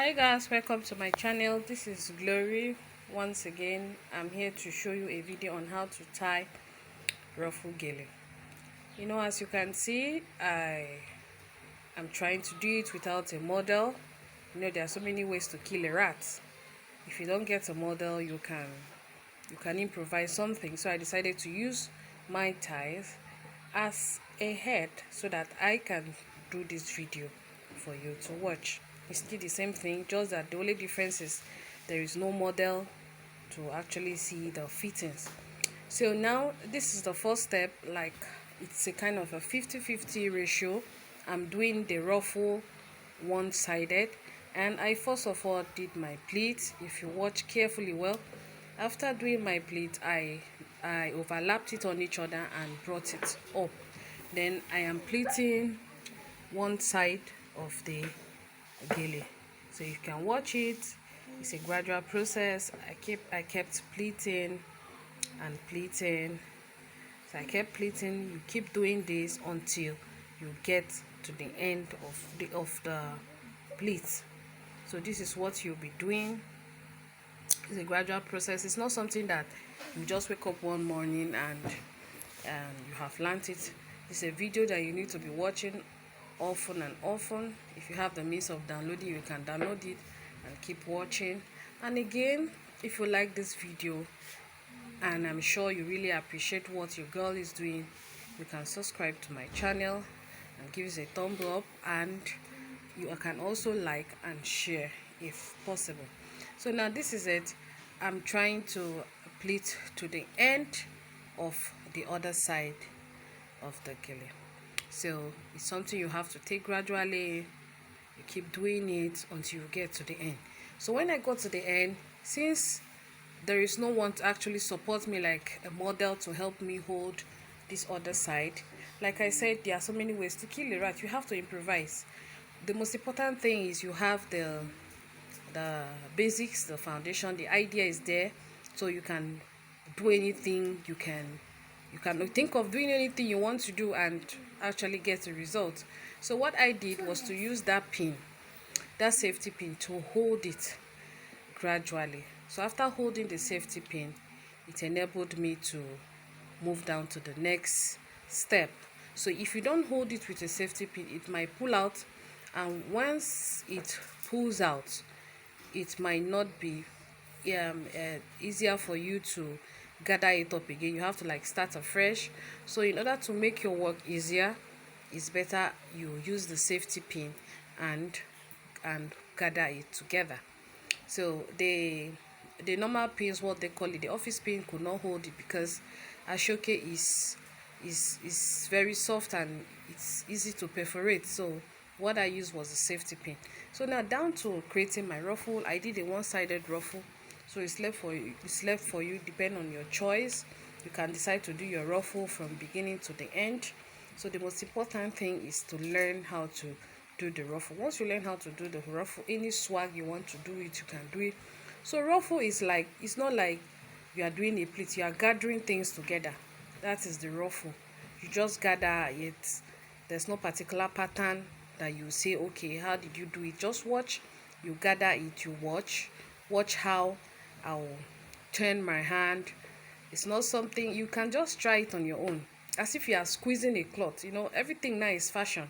Hi guys, welcome to my channel. This is Glory. Once again, I'm here to show you a video on how to tie ruffle gele. As you can see, I am trying to do it without a model. There are so many ways to kill a rat. If you don't get a model, you can improvise something. So I decided to use my ties as a head so that I can do this video for you to watch. It's still the same thing, just that the only difference is there is no model to actually see the fittings. So now this is the first step, like it's a kind of a 50-50 ratio. I'm doing the ruffle one-sided, and I first of all did my pleat. If you watch carefully well, after doing my pleat, I overlapped it on each other and brought it up. Then I am pleating one side of the gele, so you can watch it. It's a gradual process. I kept pleating and pleating. So I kept pleating. You keep doing this until you get to the end of the pleat. So this is what you'll be doing. It's a gradual process. It's not something that you just wake up one morning and you have learned it. It's a video that you need to be watching often and often. If you have the means of downloading, you can download it and keep watching. And again, if you like this video, and I'm sure you really appreciate what your girl is doing, you can subscribe to my channel and give us a thumb up, and you can also like and share if possible. So now this is it. I'm trying to pleat to the end of the other side of the gele. So it's something you have to take gradually. You keep doing it until you get to the end. So when I got to the end, since there is no one to actually support me, like a model to help me hold this other side, like I said, there are so many ways to kill a rat. You have to improvise. The most important thing is you have the basics, the foundation. The idea is there, so you can do anything. You can think of doing anything you want to do and actually get a result. So what I did was to use that pin, that safety pin, to hold it gradually. So after holding the safety pin, it enabled me to move down to the next step. So if you don't hold it with a safety pin, it might pull out, and once it pulls out, it might not be easier for you to gather it up again. You have to like start afresh. So in order to make your work easier, it's better you use the safety pin and gather it together. So the normal pins, what they call it, the office pin, could not hold it because ashoke is very soft and it's easy to perforate. So what I used was a safety pin. So now down to creating my ruffle. I did a one-sided ruffle, so it's left for you. Depend on your choice. You can decide to do your ruffle from beginning to the end. So the most important thing is to learn how to do the ruffle. Once you learn how to do the ruffle, any swag you want to do it, you can do it. So ruffle is like, it's not like you are doing a pleat, you are gathering things together. That is the ruffle. You just gather it. There's no particular pattern that you say, okay, how did you do it? Just watch. You gather it, you watch how I'll turn my hand. It's not something you can just try it on your own, as if you are squeezing a cloth. Everything now is fashion.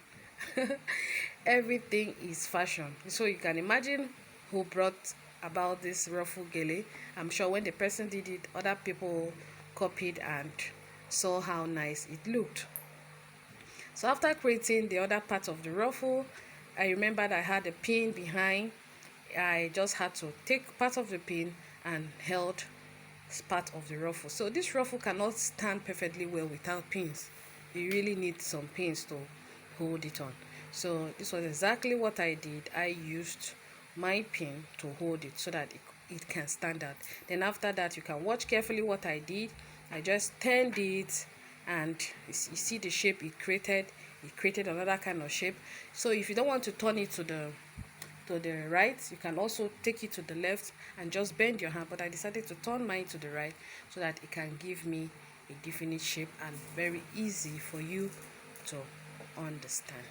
Everything is fashion. So you can imagine who brought about this ruffle gele. I'm sure when the person did it, other people copied and saw how nice it looked. So after creating the other part of the ruffle, I remembered I had a pin behind. I just had to take part of the pin and held part of the ruffle. So this ruffle cannot stand perfectly well without pins. You really need some pins to hold it on. So this was exactly what I did. I used my pin to hold it so that it can stand out. Then after that, you can watch carefully what I did. I just turned it, and you see the shape it created. It created another kind of shape. So if you don't want to turn it to the right, you can also take it to the left and just bend your hand, but I decided to turn mine to the right so that it can give me a definite shape and very easy for you to understand.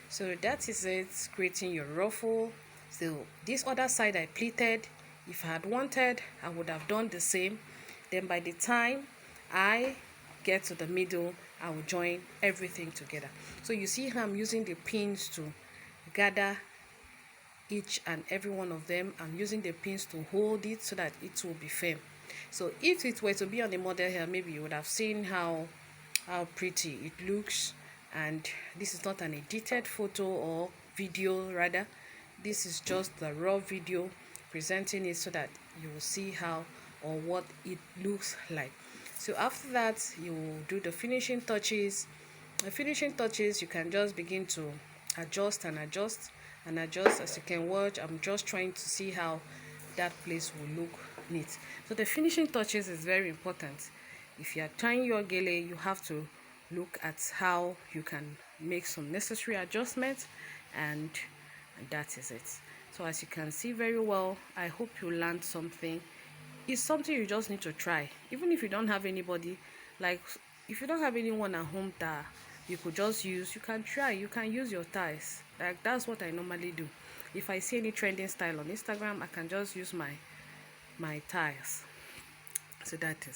So that is it, creating your ruffle. So this other side I pleated. If I had wanted, I would have done the same. Then by the time I get to the middle, I will join everything together. So you see how I'm using the pins to gather each and every one of them. I'm using the pins to hold it so that it will be firm. So if it were to be on the model here, maybe you would have seen how pretty it looks. And this is not an edited photo or video, rather this is just the raw video presenting it so that you will see how or what it looks like. So after that, you will do the finishing touches. The finishing touches, you can just begin to adjust and adjust and adjust. As you can watch, I'm just trying to see how that place will look neat. So the finishing touches is very important. If you are tying your gele, you have to look at how you can make some necessary adjustments, and that is it. So as you can see very well, I hope you learned something. It's something you just need to try, even if you don't have anybody, like if you don't have anyone at home that you could just use, you can try. You can use your ties. Like that's what I normally do. If I see any trending style on Instagram, I can just use my ties. So that is it.